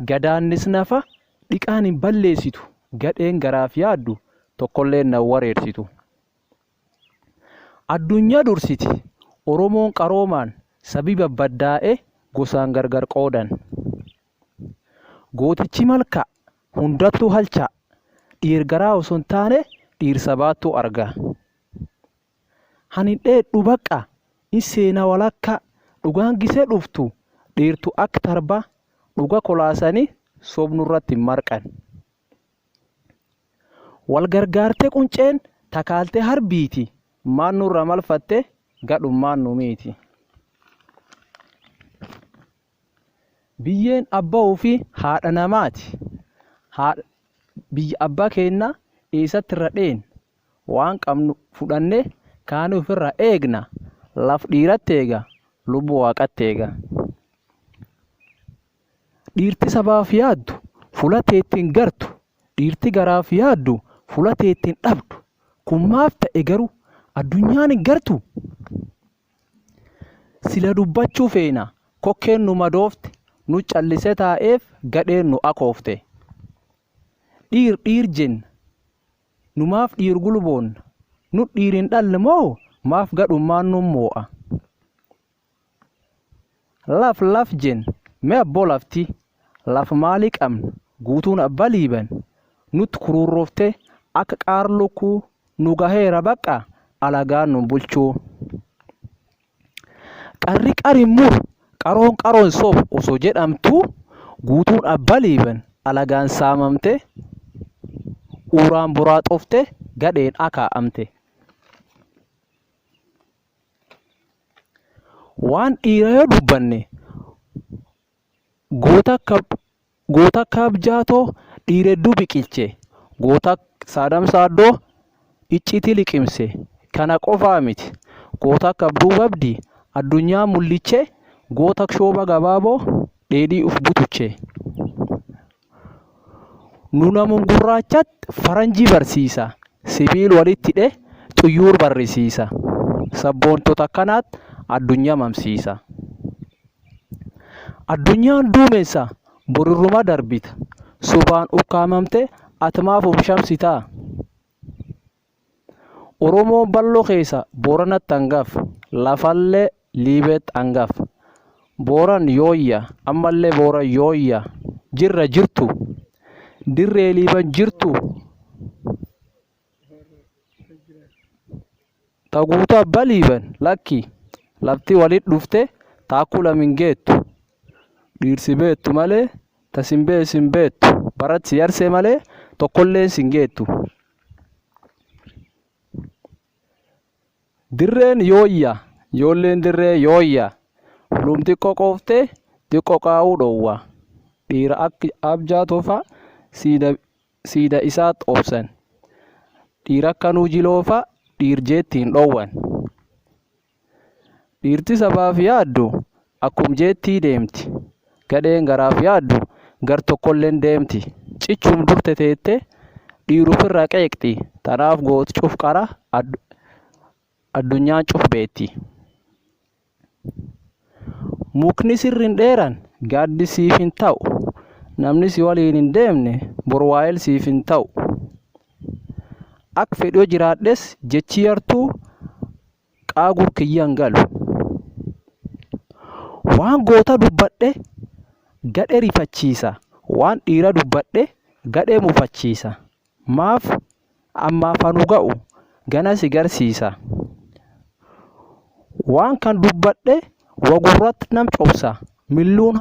Gadaannis nafa dhiqaan hin balleessitu. Gadheen garaaf yaaddu tokkollee na wareersitu. Addunyaa dursiti Oromoon qaroomaan sabii babbaddaa'e gosaan gargar qoodan. Gootichi malka hundattuu halcha dhiirgaraa osoo hin taane dhiirsabaattuu arga. Hani dheedhu baqqa in seena walakka dhugaan gisee dhuftu dhiirtu akka tarba dhuga kolaasanii sobnurratti hin marqan. Wal gargaartee qunceen takaaltee harbiiti maannurra malfatte gadhummaan numiiti. Biyyeen abbaa ofii haadha namaati. Biyya abbaa keenya eessatti irra dheen waan qabnu fudhanne kaan ofirra eegna laf dhiiratti eega lubbuu waaqatti eega. Dhiirti sabaaf yaaddu fuula teettiin gartu dhiirti garaaf yaaddu fuula teettiin dhabdu kun maaf ta'e garuu addunyaan hin gartu. Sila dubbachuu feena kokkeen nu madoofte nu callisee taa'eef gadheen nu akoofte. Dhiir jenna nu maaf dhiir gulboonna nu dhiirin dhalle moo maaf gadhummaan nu moo'a. Laf jenna mee abboo lafti laf maalii qabna guutuun abbaa liiban nutti kururroofte akka qaarlukkuu nu gaheera baqqa alagaan nu bulchuu. Qarri qarin muru qaroon soof osoo jedhamtu guutuun abbaa liiban alagaan saamamte uraan buraaxofte gadheen akaa'amte. Waan dhiira yoo dubbanne goota akka abjaatoo dhiiredduu biqilche goota saadam saaddoo icciti liqimse kana qofaa miti goota akka abduu babdi addunyaa mul'iche goota shooba gabaaboo dheedhii uf butuche. Nu namuun gurraachatti faranjii barsiisa sibiil walitti hidhe xuyyuur barrisiisa sabboontota akkanaatti addunyaa mamsiisa. Addunyaan duumessa burirruma darbita sobaan ukkaamamte atmaaf shamsitaa. Oromoon balloo keessa Booranatti hangaf lafallee Liibeetti hangaf. Booran yooyya ammallee Booran yooyya jirra jirtu dirree Liiban jirtu taguutu abbaa Liiban lakki lafti walit dhufte taakkuu lamin geettu. Dhiirsi beettu malee tasin beesin beettu baratti yarsee malee tokkolleen sin geettu. Dirreen yooyya ijoolleen dirree yooyya lum xiqqoo qooftee xiqqoo qaa'uu dhowwa. Dhiira akka abjaa tofa siida isaatti obsan. Dhiira akka nuujiloofa dhiirjeettiin dhowwan. Dhiirti sabaaf yaaddu akkum jeettii deemti. Gadheen garaaf yaaddu gar tokkolleen deemti. Cichum durte teette dhiirufirra qeeqxi tanaaf gooti cuf qara addunyaan cuf beetti. Mukni sirrin dheeran gaaddi siif hin ta'u. Namni si waliin hin deemne borwaa'el siif hin ta'u. Akka fedhoo jiraadhes jechi yartuu qaagur kiyyaan galu. Waan goota dubbadhe gadhee rifachiisa. Waan dhiira dubbadhe gadhee mufachiisa. Maaf ammaaf anu ga'u gana si garsiisa. Waan kan dubbadhe wagurratti nam cobsa milluun